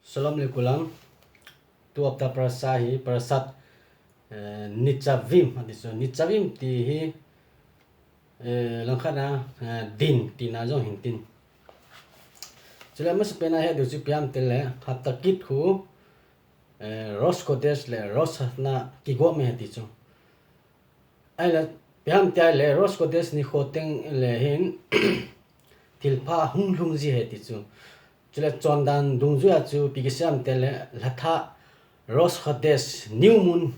Shalom alaikum. Tu apta prasa hi prasat Nitzavim adiso Nitzavim ti hi langkhana din tina jong hin tin. Chula mas pena he du piam tele hatakit khu Ros Kodesh le Ros na kigo me ti chu. Ai la piam tia le Ros Kodesh ni khoteng le hin tilpa hung ji he ti chu. Chula chondan dungju a chu pigisam tele latha Ros Kodesh new moon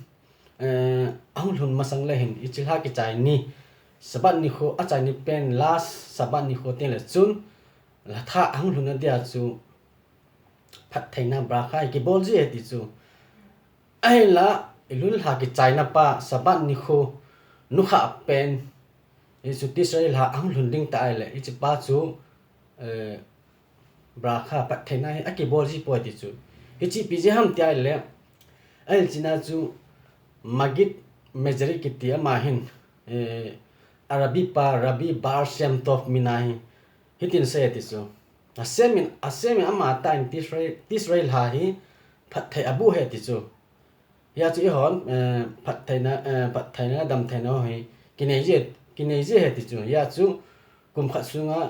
ahun masang le hin ichilha ki chai ni sabat ni kho achai ni pen last sabat ni kho ten le chun latha ahun na dia chu phat thaina bra khai ki bol ji he ti chu ai la ilul ha ki chai na pa sabat ni kho nu kha pen isu Israel ha ahun ding ta le ichi pa chu bra kha phat thaina a ki bol ji po ti chu ichi pi je ham tia le ai china chu magit mejari kitia mahin arabi pa rabi bar sem top minahi hitin se tisu asemin ama ta in Israel ha hi phat thai abu he tisu ya chu hon phat thai na dam thai no hi kinai je he tisu ya chu kum khat sunga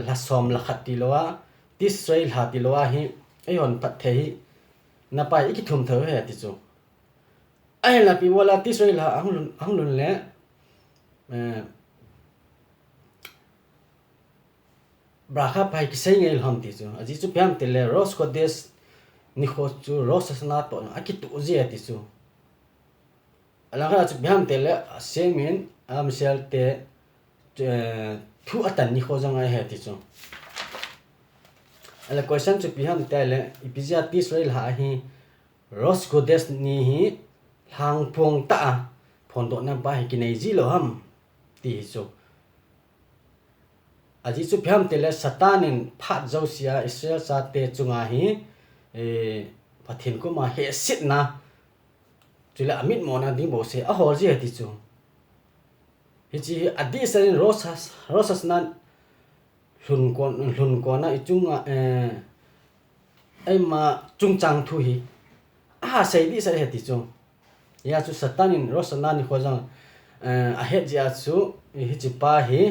la som la khat ti lowa Israel ha ti lowa hi ai hon phat thai na pa iki thum tho he tisu ai la pi wala Israel ha anglun le brakha pai ki sei ngel ham ti chu aji chu piam te le Ros Kodesh ni kho chu Ros asna to akit u je ti chu ala ga chu piam te le semen am sel te thu atan ni kho janga he ti chu ala question chu piam te le ipizia Israel ha hi Ros Kodesh ni hi hang pong ta phondo na ba ki nei ji lo ham ti chu aji chu pham te le satanin phat zo sia Israel sa te chunga hi pathin ko ma he sit na chula amit mo na ding bo se a hor ji ti chu hi chi adi sarin rosas nan hlun kon na ichunga ai ma chung chang thu hi a sei di sa he ti chu ya chu satanin rosana ni khojang a het ja chu hi chi pa hi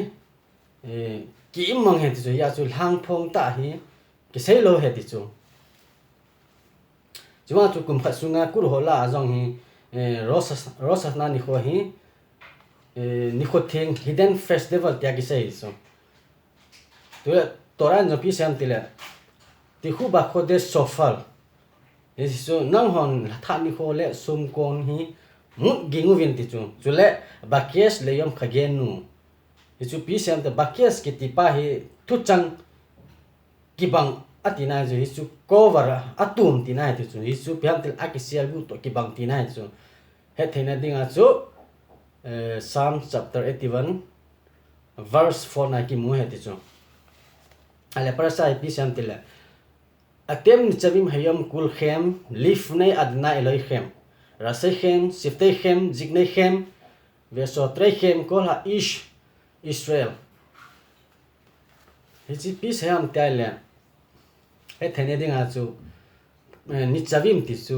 ki mang he ti chu ya chu lang phong ta hi ki sei lo he ti chu chuwa chu kum kha sunga kur hola ajong hi rosas na ni kho hi ni kho theng hidden festival tia ki sei so tu toran no pi sam tile ti khu ba kho de sofal so nang hon tha ni kho le sum kon hi mut gingu vin ti chu chule bakes le yom khagen nu chu pi sem te bakes ki ti pa hi thu chang ki bang atina ju hi chu cover atum ti na ti chu hi chu piam tel akisia gu to ki bang ti na chu he thena dinga chu Psalm chapter 81 verse 4 na ki mu he ti chu ale parasai pi sem tel atem nichavim hayam kul khem lifnei adna eloi khem rasei khem siftei khem zignei khem vesotrei khem kol ha ish Israel hichi pis ham taile he thene dinga chu nichavim ti chu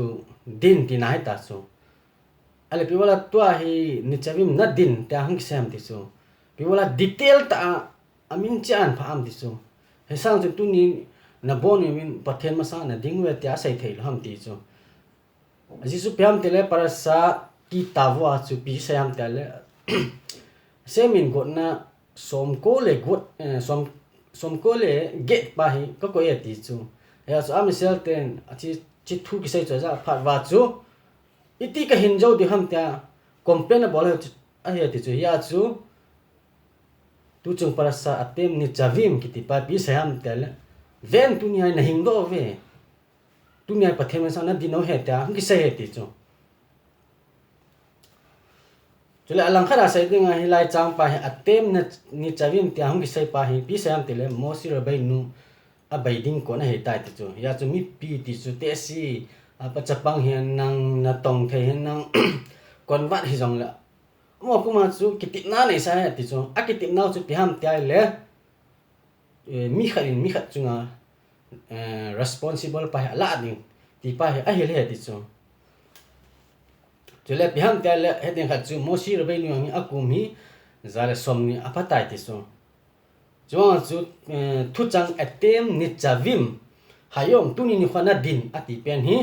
din tinai ta chu ale piwala tua hi nichavim na din ta hang sem ti chu piwala detail ta amin chan pha am ti chu he sang chu tu ni na bon min pathen ma sa na dingwe tia sai thei ham ti chu aji su piam tele parasa ki tawwa chu pi sayam tele semin got na som ko le get pa hi ko ye ti chu ya so am sel ten achi chi thu ki sai cha phat wa chu iti ka hin jo di ham tia complain bol a he ti chu ya chu tu chung parasa atem ni chavim ki ti pa pi sayam tele ven tunia na hingdo ve tunia pathem sa na dino heta ki sai heti chu chule alang khara sai dinga hilai chang pa atem na ni chavim tia hung ki sai pa hi pi sam tele mosi rabai nu a baiding ko na heta ti chu ya chu mi pi ti chu te si pa chapang hian nang na tong the hian nang kon wat hi jong la mo kuma chu kitit na nei sa ti chu a kitit na chu pi ham tia le mi khat chunga responsible pa ala ding ti pa a hil he ti chu chule biham ta le heding kha chu mosi ro be ni ang akum hi zale somni apatai ti chu chuang chu thu chang atem ni chavim hayom tuni ni khana din ati pen hi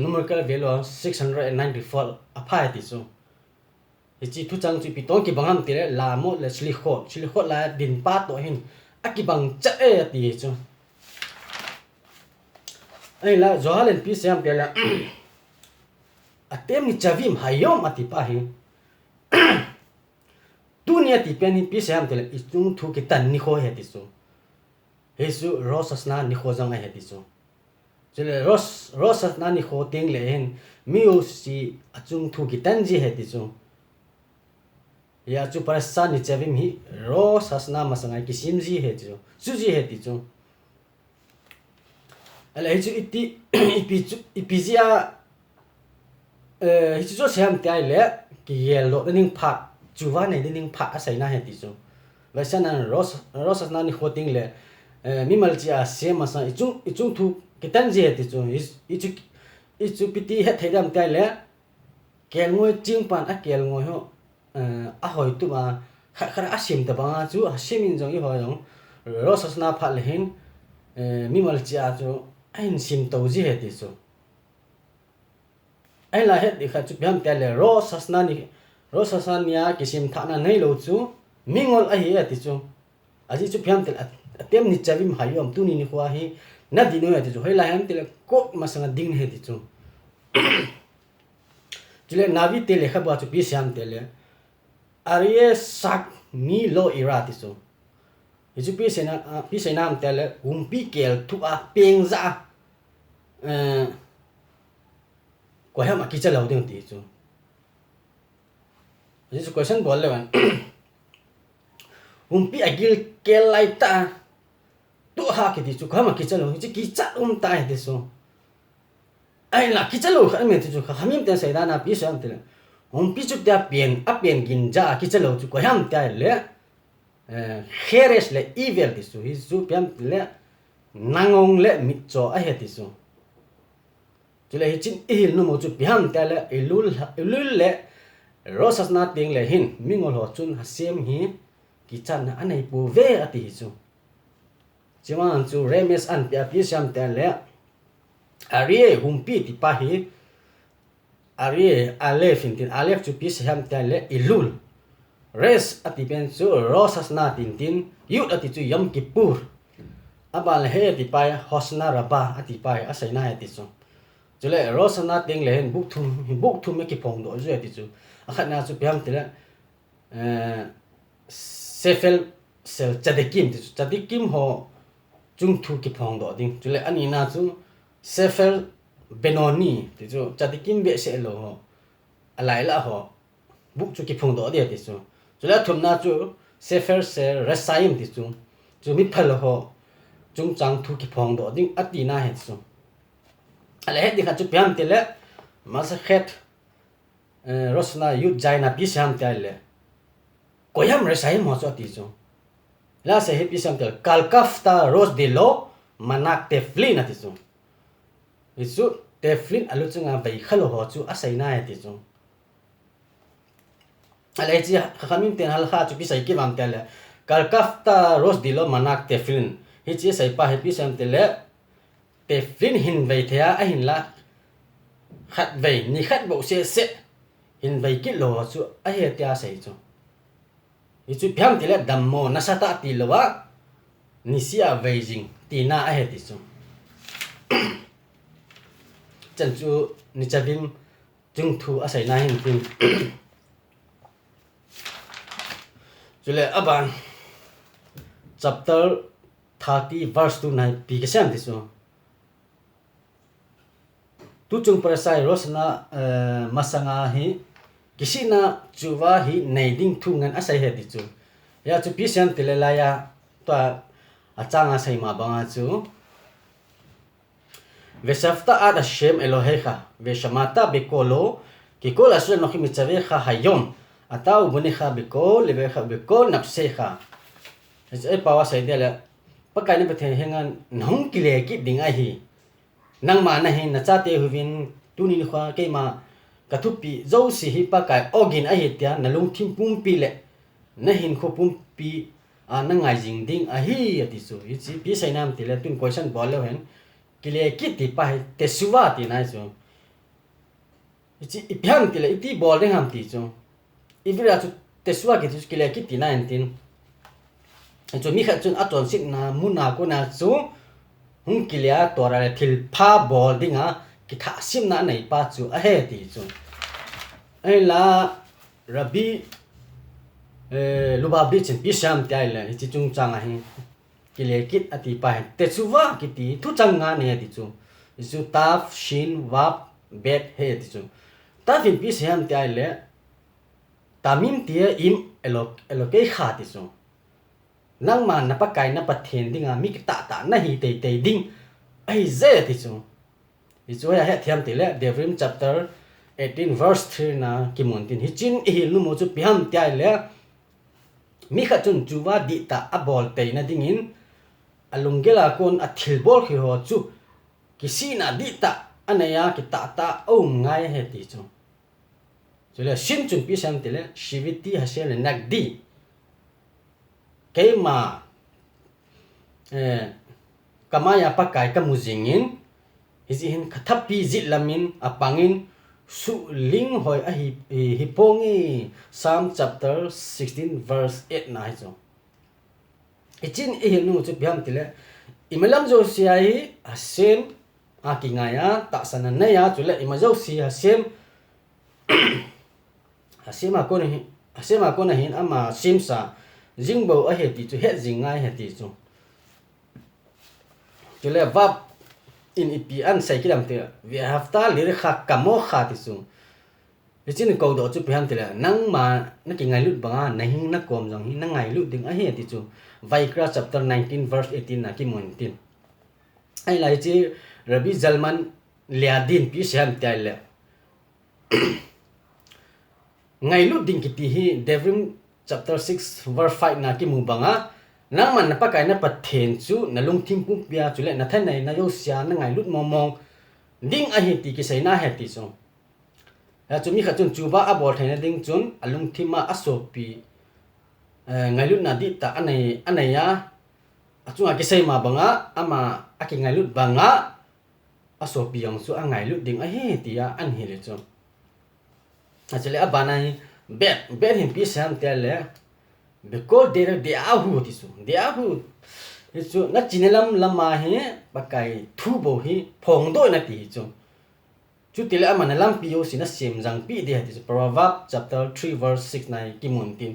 numerical value 694 apai ti chu chi thu chang chu pitong ki bangam ti le la mo le chli kho la din pa to hin akibang cha e ti chu ai la zohalen pi sem te la atem ni chavim hayom ati pa hi dunia ti pen hi pi sem te la itung thu ki tan ni kho he ti chu hesu rosasna ni kho jang he ti chu chele rosasna ni kho ting le hen miu si achung thu ki tan ji he ti chu ya chu parasa ni chavim hi rosasna masangai ki sim ji he ti chu su ji he ti chu ala hi chu ipizia hi chu sem tai le ki yelo ning pha chuwa nei ning pha asai na he ti chu la sana rosasna ni kho ting le mimal chia sem asa ichung thu kitan je ti chu ichu piti he theidam tai le kel ngoi ching pan a kel ngoi ho a hoi tu ma khara asim ta ba chu asimin jong i ho yong rosasna pha le hin mimal chia chu ain sim to ji he ti chu ai la he di kha chu biam tai le rosasania kisim thana nei lo chu mingol a hi ti chu aji chu biam tel atem ni chavim hayom tu ni khwa hi na dino he ti chu hela ham tel ko masanga ding he ti chu chule navi tel kha ba chu pi siam tel arie sak mi lo ira ti chu hi chu pi se nam tel pi kel thu a peng za ko ham ki cha lo ding ti chu hi chu question bol le wan pi agil kel lai ta tu ha ki ti chu khama ki chalo ki cha ta he so ai la ki chalo kha me ti chu kha hamim te sai da na pi sam te pi chu ta pian gin ja ki chalo chu ko ham ta le kheres le evil ti chu hi zu piam le nangong le mi cho a he ti chu chule hi chin il no mo chu piam ta le ilul le rosas na ting le hin mingol ho chun ha sem hi ki chan na anai pu ve ati hi chu chiman chu remes an pia pi sam ta le arie humpi ti pa hi arie alef tin alef chu pi sam ta le ilul res ati ben chu rosas na tin yut ati chu yam kipur abal he ti pa hosna raba ati pa asai na ati chu chule rosas na ting le hen buk thum me ki phong do ju ati chu akhat na chu piam ti le sefel sel chadikim ho chung thu ki phong do ding chule ani na chu sefel benoni ti chu chadikim be se lo ho alai la ho buk chu ki phong do de ti chu chule thum na chu sefel se resaim ti chu mi phal ho chung chang thu ki phong do ding ati na he chu ale he di kha chu piam ti le mas khet rosna yu jaina pi sam ta le koyam resaim ho chu ti chu la se he pi sam tel kalkafta ros de lo manak teflin ati chu isu teflin alu chunga bai khalo ho chu asai na ati chu ale chi khamim ten hal kha chu pi sai ki mam tel kalkafta ros de lo manak teflin hi chi sai pa he pi sam tel teflin hin bai thea a hin la khat bai ni khat bo se hin bai ki lo chu a he tia sai chu ichu phiam tile dammo nasata ti lowa nisia beijing tina a he ti chu chan chu ni chavim chung thu asai na hin tin chule aban chapter 30 verse 2 nai pi ke sam ti chu tu chung parasai rosna masanga hi kisina chuwa hi neiding thungan asai he ti chu ya chu pi sam tilala ya to achanga sai ma banga chu vesafta ad shem elohecha veshamata bekolo kikol asur no khimi chavecha hayom atau bunecha bekol levecha bekol napsecha ai pawa sai de la pakai na pathe hengan nong kile ki ding a hi nang ma na hin na cha te huvin tunin kha ke ma kathupi zo si hi pakai ogin a hi tia na lung thim pum pi le na hin kho pum pi a na ngai jing ding a hi ati su hi chi pi sai nam ti le tun question bol le hen kile ki ti pa te suwa ti na su chi ipyam ti le iti bol ding ham ti chu ivira chu te suwa ki chu kile ki ti na en tin chu mi kha chun a ton sik na muna ko na chu hung kilia tora le thil pha bol ding a ki tha sim na nei pa chu a he ti chu ai la rabi luba bi chen pi sham tai le chi chung chang a hi kile kit ati pa te chuwa ki ti thu chang nga ne ti chu chu taf shin wap bet he ti chu ta fin pi sham tai le tamim tia im eloke kha ti chu nang man na pakai na pathen dinga mi ta ta na hi te ding ai ze ti chu ya he thiam ti le Devarim chapter 18 verse 3 na kimun tin hi chin hi lu mo chu piam tai le mi kha chun chuwa di ta abol te na dingin alungela kon athil bol khi ho chu kisina di ta anaya ki ta om ngai he ti chu le shin chun pi sam ti le shiviti ha se le nak di keima kamaya pakai ka muzingin hizihin khathapi zitlamin apangin su ling hoi a hi pongi Psalm chapter 16 verse 8 na hi ichin hi nu chu biam tile imalam jo sia hi asem akingaya ta sana na ya chule imajo si asem asema ko na hin ama simsa jingbo a he ti chu he jingai he ti chu chule vap in ipi an sai kilam te we have ta lir kha kamo kha ti chu ichin ko do chu piam tile nang ma na ki ngai lut banga na hin na kom jong hi na ngai lut ding a he ti chu Vaikra chapter 19 verse 18 na ki mon tin ai lai chi Rabbi Zalman liadin pi sham tai le ngai lut ding ki ti hi Devarim chapter 6 verse 5 na ki mu banga nang man na pakai na pathen chu na lung thim pu pia chu le na than nei na yo sia na ngai lut momong ding a hi ti ki sai na he ti chu ha chu mi kha chun chu ba a bol thaina ding chun alung thima asopi ngai lut na di ta anai ya achunga ki sai ma banga ama aki ngai lut banga asopi yang chu a ngai lut ding a hi ti ya an hi le chu achale abana hi bet him pi sam te le because they are who ti su they are who chu na chinelam lama he pakai thu bo hi phong do na ti chu chu tile amana lam pi yo sina sem jang pi de ti Proverbs chapter 3 verse 6 nai ki mun tin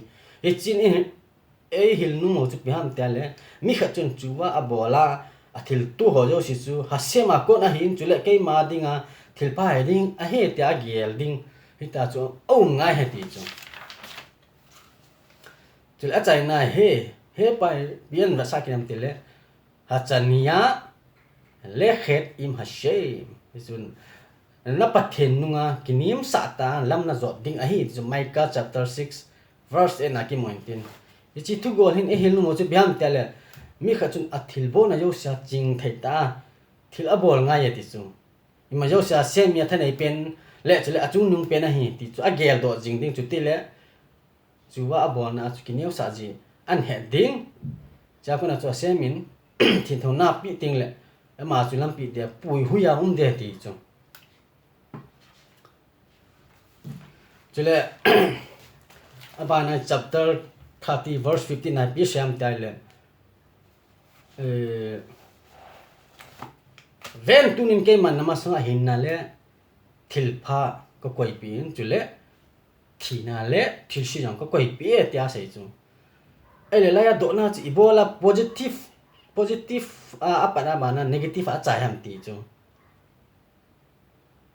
e chin e hil nu mo chu pi ham te le mi kha chun chuwa abola athil tu ho jo si chu hasema ko na hin chule ke ma dinga thil pa hai ding a he ta gel ding hita chu o ngai he ti chu chule achai na he pai bien va sakinam tile hachania le khet im hashem isun na pathen nunga kinim sata lam na zot ding a hi chu Micah chapter 6 verse 8 na ki mointin ichi thu gol hin e hil nu mo chu biam tele mi kha chun athil bo na yo sia ching theita thil abol nga ye ti chu ima yo sia sem ya thanai pen le chule achung nung pen a hi ti chu a gel do jing ding chu ti le chuwa abol na chu kineu sa ji an he ding cha ko na chu semin thin thon na pi ting le ma chu lam pi de pui huya de ti chu chule abana chapter 30 verse 59 pi sham tai le ven tunin ke man nama sa hin na le thilpha ko koi pin chule thina le thilsi jang ko koi pi tia sei chu ele la ya do na chi ibola positive apa na bana negative a chai ham ti chu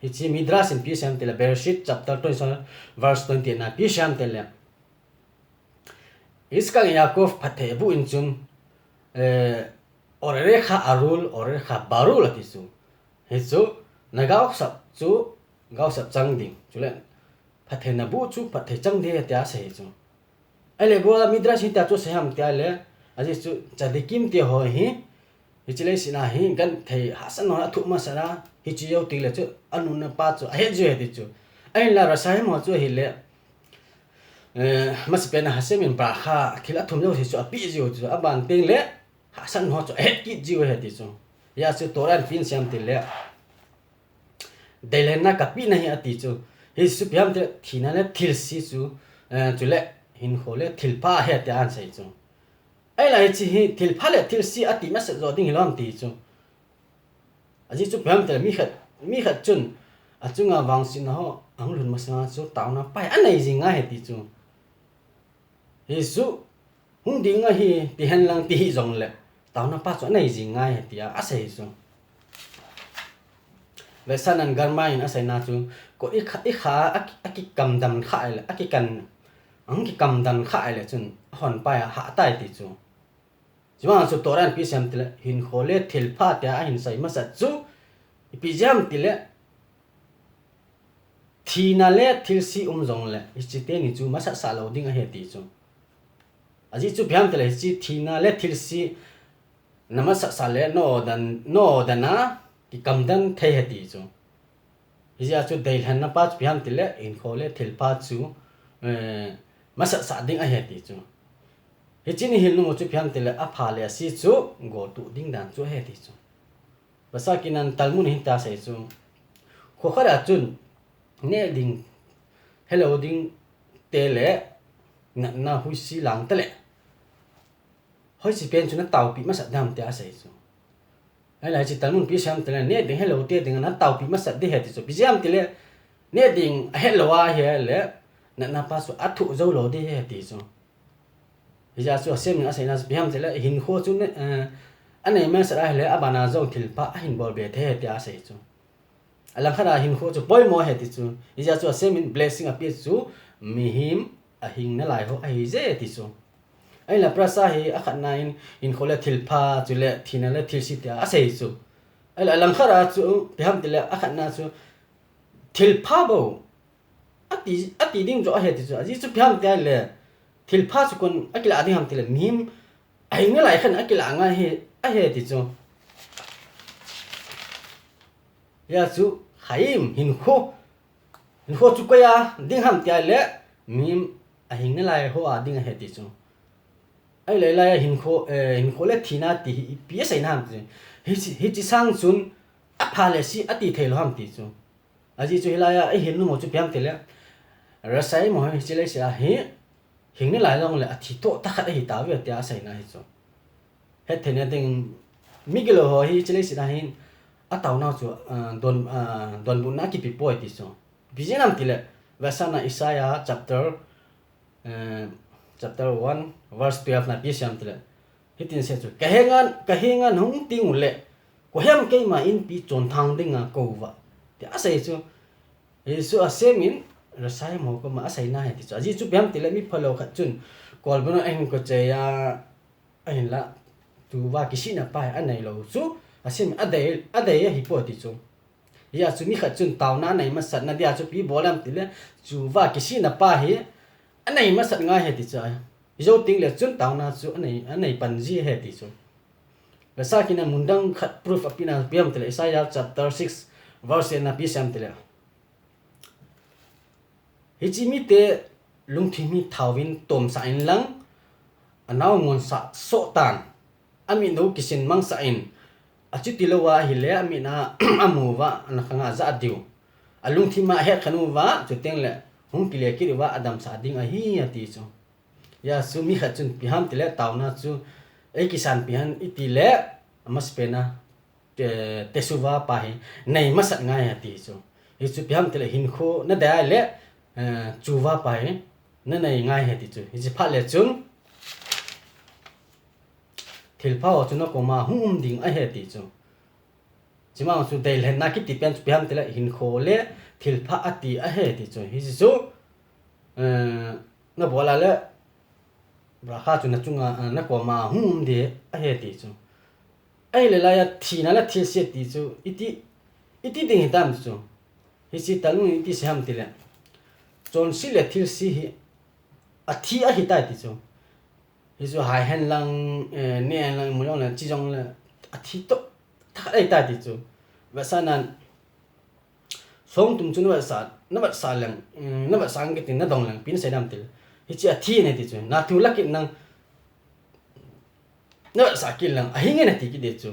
hichi midras in pi sham tele Bereshit chapter 27 verse 20 na pi sham tele iska Yaakov phathe bu in chun orere kha arul orere kha barul ati chu he chu nagaw sap chu gaw sap chang ding chule phathe na bu chu phathe chang de tia sei chu ale bola midras hi ta chu se ham tia le aji chu chadikim ti ho hi hichile sina hi gan thei hasan ho thu ma sara hi chi yo ti le chu anu na pa chu a he ju he ti chu ai la ra sai mo chu hi le mas pen hasemin ba kha thila thum yo hi chu a pi ju chu a ban ting le hasan ho chu he ki ju he ti chu ya chu toran fin siam ti le delena ka pi na hi ati chu hi su piam te thina le thil si chu chu le hin khole thil pa he te an sai chu ai la chi hi thil pha le thil si ati ma sa zo ding hilom ti chu aji chu piam te mi khat chun a chunga wang sin ho ang lun ma sa chu taw na pai an nei jinga he ti chu hi su hung ding a hi ti han lang ti hi zong le taw na pa chu nei jinga he ti a sai chu ve sanan garmain asai na chu ko i kha aki kam dam kha le aki kan ang ki kam dan kha le chun hon pa ha tai ti chu jiwa chu toran pi sam tile hin khole thil pha ta a hin sai ma sa chu pi jam tile thina le thil si zong le chi te ni chu ma sa sa lo ding a he ti chu aji chu byam tile chi thina le thil si nama sa le no dan na ki kam dan thei he ti chu ija chu dei han na pa byam tile in khole thil pha chu masa sa ding a he ti chu he chin hil nu chu byam tile a pha le si chu go tu ding dan chu he ti chu basa kinan talmun hin ta sai chu kho khara chun ne ding hello ding te le na hui si lang te le hoi si pen chu na tau pi masa dam te a sai chu ai la chi talmun pi sam te le ne ding hello te ding na tau pi masa de he ti chu pi jam te le ne ding hello a he le na pa su athu zo lo de he ti chu ja chu sem na sai na biam te le hin kho chu ne anei ma sa le abana zo thil pa hin bol be the te a sai chu alang khara hin kho chu poi mo he ti chu ja chu sem in blessing a pi chu mi him a hing na lai ho ai je ti chu ai la prasa hi a khat na in khole thil pa chu le thina le thil si te a sai chu ai la alang khara chu biam te le a khat na chu thil pa bo ati ding jo he ti chu aji chu biam te le thil pha chu kon akila adi ham tile mim ai nga lai khan akila nga he a he ti chu ya chu khaim hin kho chu ko ya ding ham te le mim a hing na lai ho a ding he ti chu ai lai hin kho le thina ti pi sai na ham ti hi chi sang chun a pha le si ati thelo ham ti chu aji chu hilaya ai hin nu mo chu biam te le rasai mo hi chile sia hi hình như lại long là thì to ta khát hi tao về tia sai na hi chu hết thế này tiếng miguel ho hi chile si na hin a tao na chu don bun na ki pi poi ti chu bijenam tile vasana Isaiah chapter 1 verse 12 na pi siam tile hitin se chu kahengan hung ting le ko hem ke ma in pi chon thang dinga ko wa tia sai chu yesu asemin rasai mo ko ma asai na he ti chu aji chu biam tile mi phalo khat chun kol bono anh ko che ya anh la tu wa kisina pa anai lo chu asim ade hi po ti chu ya chu mi khat chun taw na nei ma sat na dia chu pi bolam tile chu wa kisina pa hi anai ma sat nga he ti chu zo ting le chun taw na chu anai pan ji he ti chu rasa kina mundang khat proof apina biam tile Isaiah chapter 6 verse na pi sam tile hichimi te lungthimi thawin tom sa in lang anaw ngon sa so tan ami no kisin mang sa in achi tilowa hile ami na amuwa anakanga za diu alungthima he khanuwa chuteng le hung kile kiriwa adam sa ding a hi ati chu ya sumi khachun piham tile tawna chu ei kisan pihan itile amas pena te suwa pa hi nei masat ngai ati chu hi chu piham tile hin kho na da le chuwa pai na nei ngai he ti chu hi pha le chung thil pha o chu na ko ma hum ding a he ti chu chima chu dei len na ki ti pen chu biam tela hin kho le thil pha ati a he ti chu hi chu na bola le bra kha chu na chunga na ko ma hum de a he ti chu ai le la ya thi na la thi se ti chu iti ding tam chu hi si talung iti sam ti le chon si le thil si hi a thi a hi tai ti chu hi chu hai hen lang ne lang mo lang chi jong la athi to tha ai ta ti chu va sanan song tum chu na ba sa lang na ba sang ke tin na dong lang pin sai dam til hi chi athi ne ti chu na thu lak nang na sa ki lang a hinge na ti ki de chu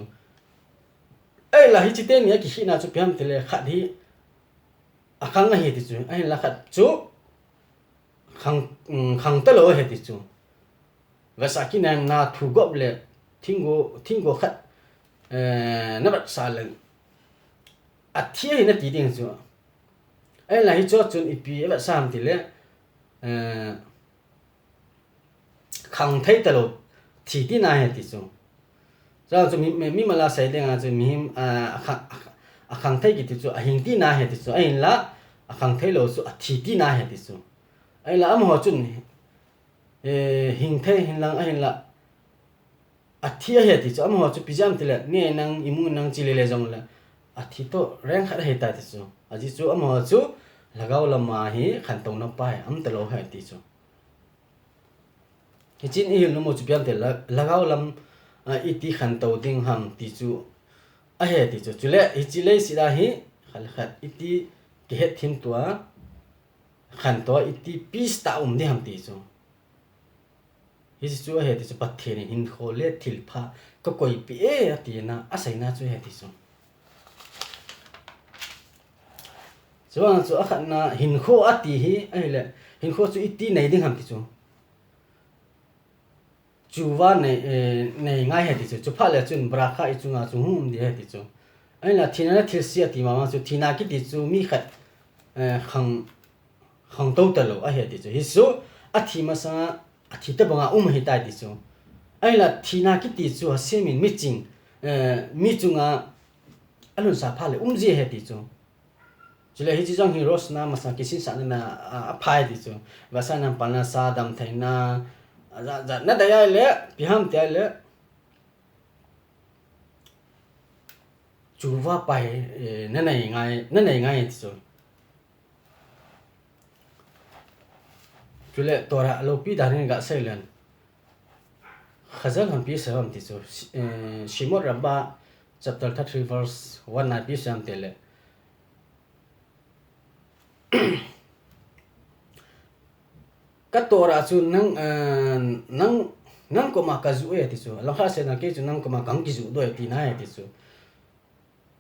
ai la hi chi te ni ki hi na chu piam til khat hi akang hi ti chu ai la khat chu khang ta lo he ti chu và sa ki nam na thu gop le thingo khat na ba sa lang a thia na ti ding chu ai la hi cho chun ipi ba sam ti le khang thai ta lo thi ti na he ti chu ra chu mi ma la sai ding a chu mi a khang thai ki ti chu a hing ti na he ti chu ai la a khang thai lo chu a thi ti na he ti chu ai la am ho chun hình thế hình lang ai là thia hết thì cho mà cho pizam thì là nè năng imu năng chỉ lệ giống là thì to rèn khát hết tại thì cho chỉ cho mà cho là gạo làm mà hi khăn tông nó bay tờ lâu hết thì cho cái chuyện này nó một chút biếng thì là gạo làm ít thì khăn tông tiếng ham thì cho hết thì cho lệ chỉ lệ xí ra hi khát ít thì cái hết thêm tua khăn tua ít thì pista đi ham thì cho hi chu he ti chu pathe ni hin kho le thil pha ko koi pi e ati na asai na chu he ti chu chuan chu akhan na hin kho ati hi ai le hin kho chu iti nei ding ham ti chu chuwa nei ngai he ti chu pha le chun bra kha I chu nga chu hum di he ti chu ai la thina thil sia ti ma chu thina ki ti chu mi khat khang to ta lo a he ti chu hi su athi ma sa thì ta bằng hi tai ti chu ai là thì na ki ti chu se min mi ching mi chunga alun sa pha le ji he ti chu chule hi chi jong hi ros na ma sa ki sin sa na phai ti chu wa sa na pa na sa dam thai na za na da ya le pi ham te le chu wa pai na nei ngai ti chu chule tora lo pi da ni ga sai len khazal ham pi sa ham ti chu shimot rabba chapter 33 verse 1 na pi sam tele ka tora chu nang ko ma ka zu e ti chu lo kha se na ke chu nang ko ma kang ki zu do e ti na e ti chu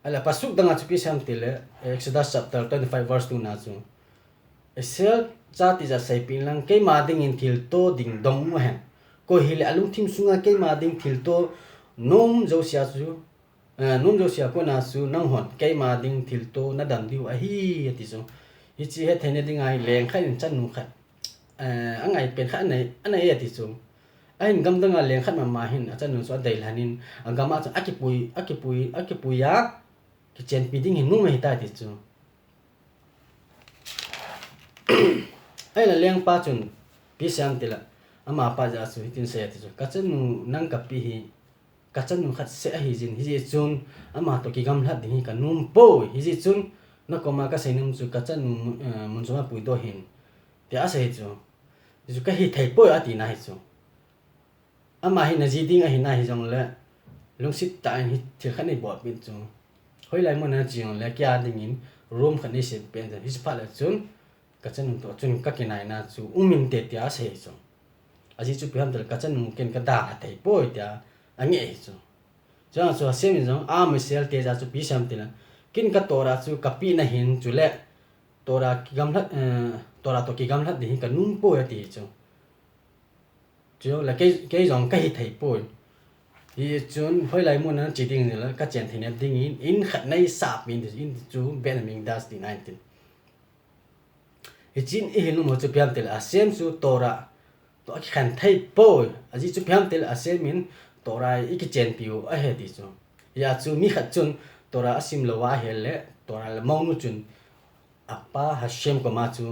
ala pasuk danga chu pi sam tele Exodus chapter 25 verse 2 na chu Israel cha ti za sai pin lang ke ma ding in thil to ding dong mu hen ko hil alung thim sunga ke ma ding thil to nom jo sia chu nom jo sia ko na su nang hon ke ma ding thil to na dan diu a hi ti chu hi chi he thene ding ai leng khai chan nu khat angai pen kha nei anai ti chu ai ngam danga leng khat ma hin chan nu so dei lanin angama cha akipui ya ki chen pi ding hin nu mai ta ti chu ai là leng pa chun pi sam tila ama pa ja su hitin se ti chu ka chen nu nang ka pi hi ka chen nu khat se hi jin hi chun ama to ki gam hlat ding hi ka num po hi chun na ko ma ka se num chu ka chen nu mun zo ma pui do hin ti a se chu chu ka hi thai po a ti na hi chu ama hi na ji ding a hi na hi jong le lung sit ta hi thil khan nei bo pin chu hoi lai mo na jiong le kya ding in room khan ni se pen hi pa la chun ka chen to chun ka kinai na chu umin te tia se chu aji chu piam dal ka chen ken ka da thai po tia ange chu cha chu se min jong a mi sel te ja chu pi sam tina kin ka tora chu ka pi na hin chu le tora ki gam lat tora to ki gam lat di ka num po ya ti chu chu la ke jong ka hi thai po hi chun hoi lai mo na chi ding la ka chen thine ding in khat nei sa min in chu ben ming das di 19 Ichin ihinu mo chu piam tel asem su tora to ki khan thai po aji chu piam tel asem min tora iki chen piu a he ti chu ya chu mi khat chun tora asim lowa hele tora la mau nu chun apa hashem ko ma chu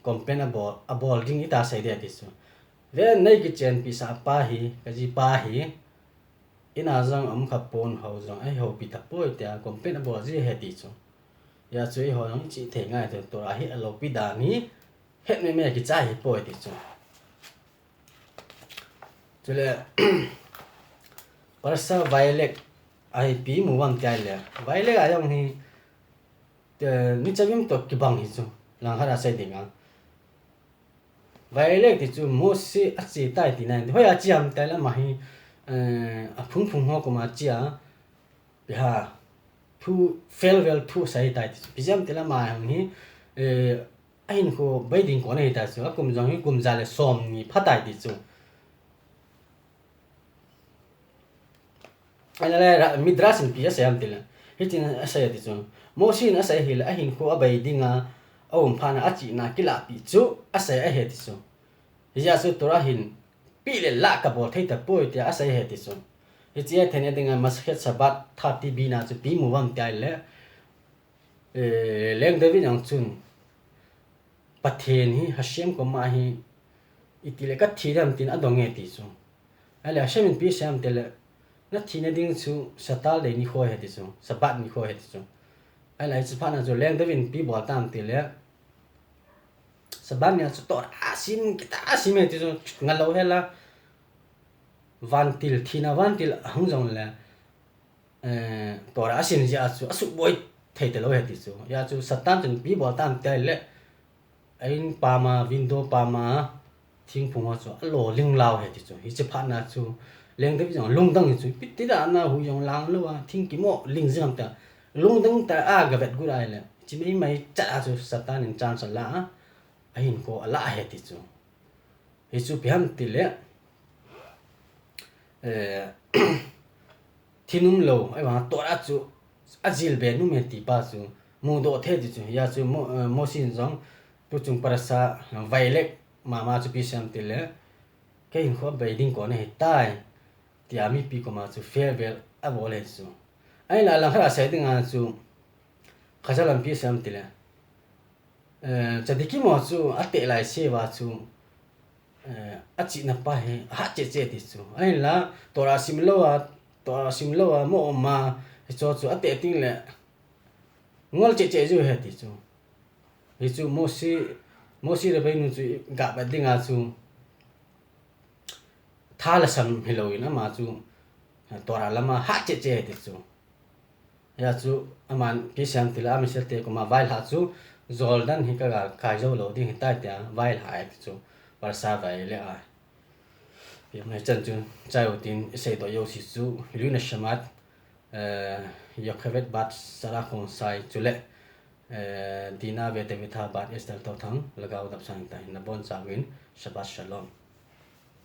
companable abol ging ita sai de ti chu ve nei ki chen pi sa pa hi ka ji pa hi ina jang am kha pon ho jang ai ho pi ta po tia companable ji he ti chu ya chui ho nong chi the ngai to ra hi alo pi da ni het me ki cha hi po ti chu cho lẽ parasa violet ai pi mu wam tai le violet ayong hi ni chavim to ki bang hi chu lang hara sai dinga violet ti chu mo si a chi tai ti nan hoi a chi am tai la ma hi a phung phung ho ko ma chi a bi ha thu fail well thu sai tai ti bi jam te la ma hang hi ain ko bai ding ko nei ta chu a kum jong hi kum ja le som ni phatai ti chu ana la midras in pi a sayam tila hitin a say ti chu mo sin a say hil a hin ko a bai dinga awum phana a chi na kila pi chu a say a he ti chu ya su tora hin pi le la ka bol thei ta poi ti a say he ti chu hi chi a thene dinga masakhet sabat 30 bi na chu pi mu wam tai le leng de vi nang chun pathen hi hashem ko ma hi itile ka thiram tin adong nge ti chu ale hashem pi sam tele na thina ding chu satal le ni kho he ti chu sabat ni kho he ti chu ale chu phana chu leng de vin pi bol tam ti le saban ya chu tor asim kita asim ti chu ngalo hela vantil thina vantil hang jong le tor asim ja chu asu boy thei te lo he ti chu ya chu satan chu pi bol tam te le ain pa ma window pa ma thing phung ho chu lo ling lao he ti chu hi che phana chu leng de jong lung dang chu pi ti da na hu yong lang lo wa thing ki mo ling jam ta lung dang ta a ga vet gu rai le chi mai cha chu satan in chan sa la ain ko ala he ti chu hi chu piam ti le thinum lo ai wa to ra chu azil be nu me ti pa chu mu do the ti chu ya chu mo sin jong tu chung parasa violet mama chu pi sam ti le ke in kho be ding ko ne tai ti ami pi ko ma chu farewell a bole chu ai la la khara sai ding a chu khajalam pi sam ti le chadiki mo chu ate lai se wa chu a chi na pa he ha che che ti chu ai la tora simlo wa mo ma cho chu ate ting le ngol che che ju he ti chu hi chu mo si re bai nu chu ga ba ding a chu thala sam hiloina ma chu tora lama ha che che ti chu ya chu aman pi sam ti la mi se te ko ma vai ha chu zoldan hi ka kai zo lo ding ta ta vai ha ti chu par sa vai le a pi mai chan chu chai o tin se to yo si chu lu na shamat yo khavet bat sara khon sai chu le dina ve te vitha bat estel to thang lagaw dap sang tai na bon sa win shabbat shalom